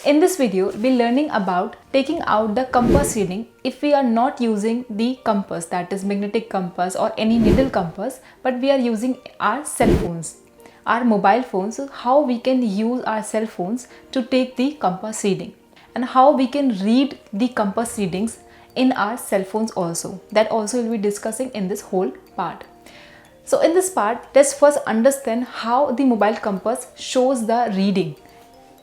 In this video, we'll be learning about taking out the compass reading if we are not using the compass, that is magnetic compass or any needle compass, but we are using our cell phones, our mobile phones. So how we can use our cell phones to take the compass reading and how we can read the compass readings in our cell phones also. That also we'll be discussing in this whole part. So in this part, let's first understand how the mobile compass shows the reading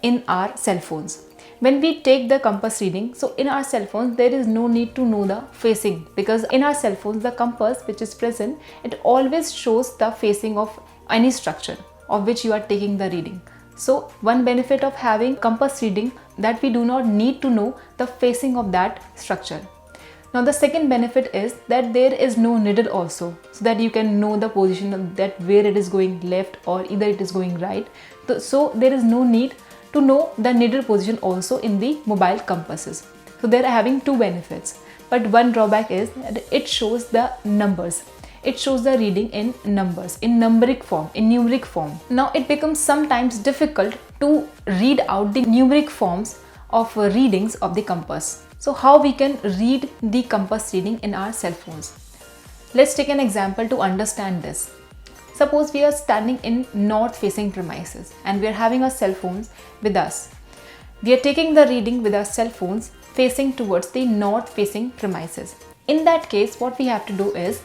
in our cell phones. When we take the compass reading, so in our cell phones there is no need to know the facing, because in our cell phones the compass which is present, it always shows the facing of any structure of which you are taking the reading. So one benefit of having compass reading, that we do not need to know the facing of that structure. Now the second benefit is that there is no needle also, so that you can know the position of that, where it is going left or either it is going right. So there is no need to know the needle position also in the mobile compasses. So they are having two benefits, but one drawback is that it shows the numbers. It shows the reading in numbers, in numeric form. Now it becomes sometimes difficult to read out the numeric forms of readings of the compass. So how we can read the compass reading in our cell phones? Let's take an example to understand this. Suppose we are standing in north facing premises and we are having our cell phones with us. We are taking the reading with our cell phones facing towards the north facing premises. In that case, what we have to do is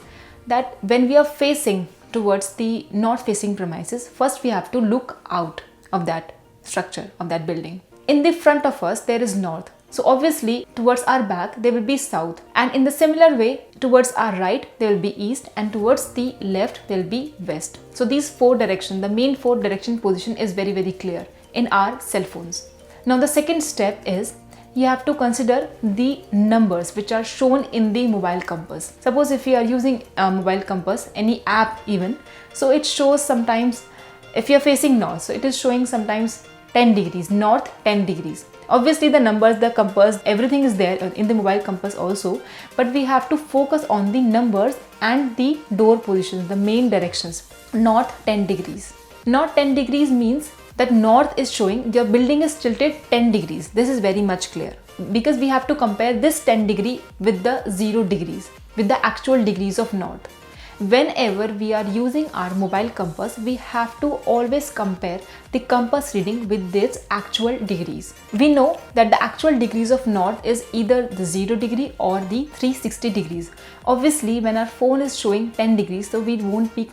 that when we are facing towards the north facing premises, first we have to look out of that structure, of that building. In the front of us there is north. So obviously towards our back there will be south, and in the similar way towards our right there will be east, and towards the left there will be west. So these four directions, the main four direction position is very clear in our cell phones. Now the second step is you have to consider the numbers which are shown in the mobile compass. Suppose if you are using a mobile compass, any app even, so it shows sometimes if you are facing north, so it is showing sometimes 10 degrees, north 10 degrees. Obviously the numbers, the compass, everything is there in the mobile compass also, but we have to focus on the numbers and the door positions, the main directions. North 10 degrees. North 10 degrees means that north is showing your building is tilted 10 degrees. This is very much clear, because we have to compare this 10 degree with the 0 degrees, with the actual degrees of north. Whenever we are using our mobile compass, we have to always compare the compass reading with its actual degrees. We know that the actual degrees of north is either the 0 degree or the 360 degrees. Obviously, when our phone is showing 10 degrees, so we won't be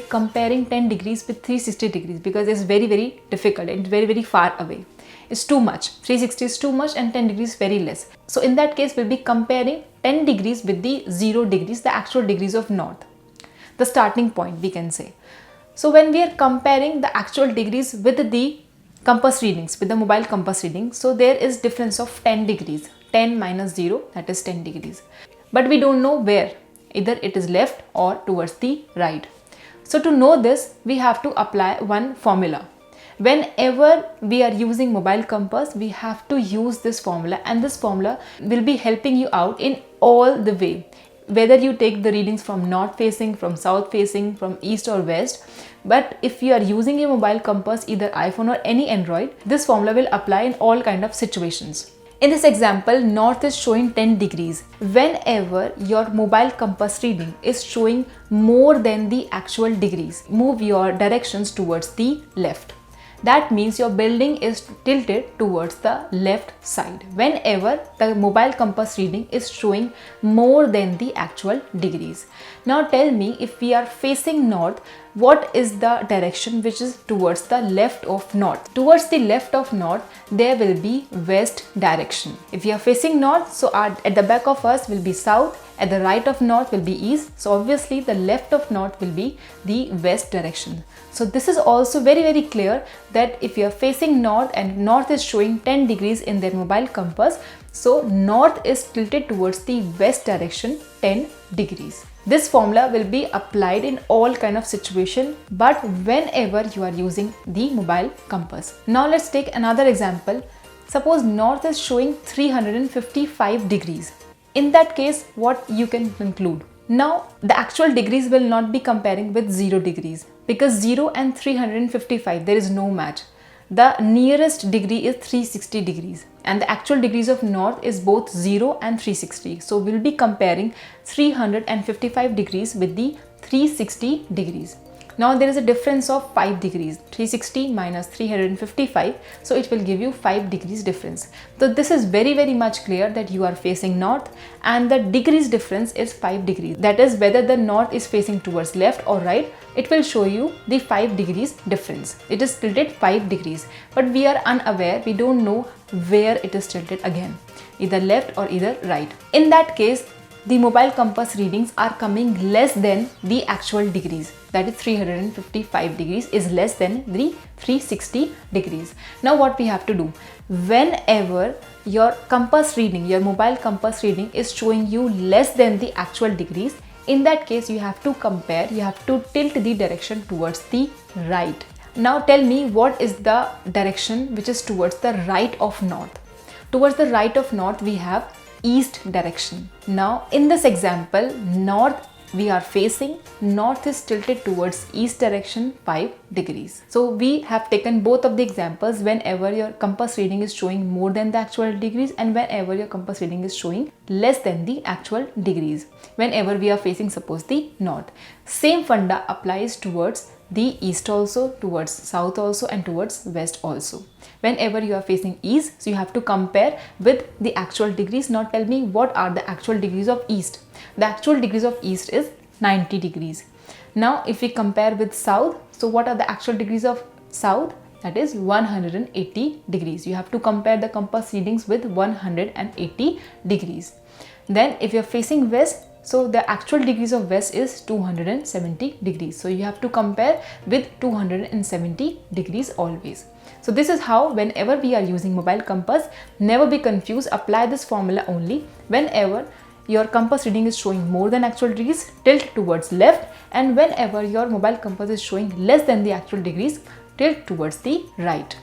comparing 10 degrees with 360 degrees, because it's very difficult. It's very far away. It's too much. 360 is too much and 10 degrees very less. So in that case, we'll be comparing 10 degrees with the 0 degrees, the actual degrees of north. The starting point, we can say. So when we are comparing the actual degrees with the compass readings, with the mobile compass reading, so there is difference of 10 degrees. 10 minus 0, that is 10 degrees. But we don't know where. Either it is left or towards the right. So to know this, we have to apply one formula. Whenever we are using mobile compass, we have to use this formula, and this formula will be helping you out in all the way. Whether you take the readings from north facing, from south facing, from east or west, but if you are using a mobile compass, either iPhone or any Android, this formula will apply in all kind of situations. In this example, north is showing 10 degrees. Whenever your mobile compass reading is showing more than the actual degrees, move your directions towards the left. That means your building is tilted towards the left side whenever the mobile compass reading is showing more than the actual degrees. Now tell me, if we are facing north, what is the direction which is towards the left of north? Towards the left of north, there will be west direction. If we are facing north, so at the back of us will be south, at the right of north will be east. So obviously the left of north will be the west direction. So this is also very clear that if you are facing north and north is showing 10 degrees in their mobile compass, so north is tilted towards the west direction 10 degrees. This formula will be applied in all kind of situation, but whenever you are using the mobile compass. Now let's take another example. Suppose north is showing 355 degrees. In that case, what you can conclude? Now the actual degrees will not be comparing with 0 degrees, because 0 and 355 there is no match. the nearest degree is 360 degrees and the actual degrees of north is both 0 and 360. So we'll be comparing 355 degrees with the 360 degrees. Now there is a difference of 5 degrees, 360 minus 355, so it will give you 5 degrees difference. So this is very much clear that you are facing north and the degrees difference is 5 degrees. That is, whether the north is facing towards left or right, it will show you the 5 degrees difference. It is tilted 5 degrees, but we are unaware, we don't know where it is tilted again, either left or either right. In that case, the mobile compass readings are coming less than the actual degrees. That is 355 degrees is less than the 360 degrees. Now what we have to do, whenever your compass reading, your mobile compass reading is showing you less than the actual degrees, in that case you have to compare, you have to tilt the direction towards the right. Now tell me, what is the direction which is towards the right of north? Towards the right of north we have east direction. Now in this example, north we are facing, north is tilted towards east direction 5 degrees. So we have taken both of the examples whenever your compass reading is showing more than the actual degrees and whenever your compass reading is showing less than the actual degrees, whenever we are facing suppose the north. Same funda applies towards the east also, towards south also and towards west also. Whenever you are facing east, so you have to compare with the actual degrees. Now tell me, what are the actual degrees of east? The actual degrees of east is 90 degrees. Now if we compare with south, so what are the actual degrees of south? That is 180 degrees. You have to compare the compass readings with 180 degrees. Then if you are facing west, so the actual degrees of west is 270 degrees. So you have to compare with 270 degrees always. So this is how, whenever we are using mobile compass, never be confused, apply this formula only. Whenever your compass reading is showing more than actual degrees, tilt towards left, and whenever your mobile compass is showing less than the actual degrees, tilt towards the right.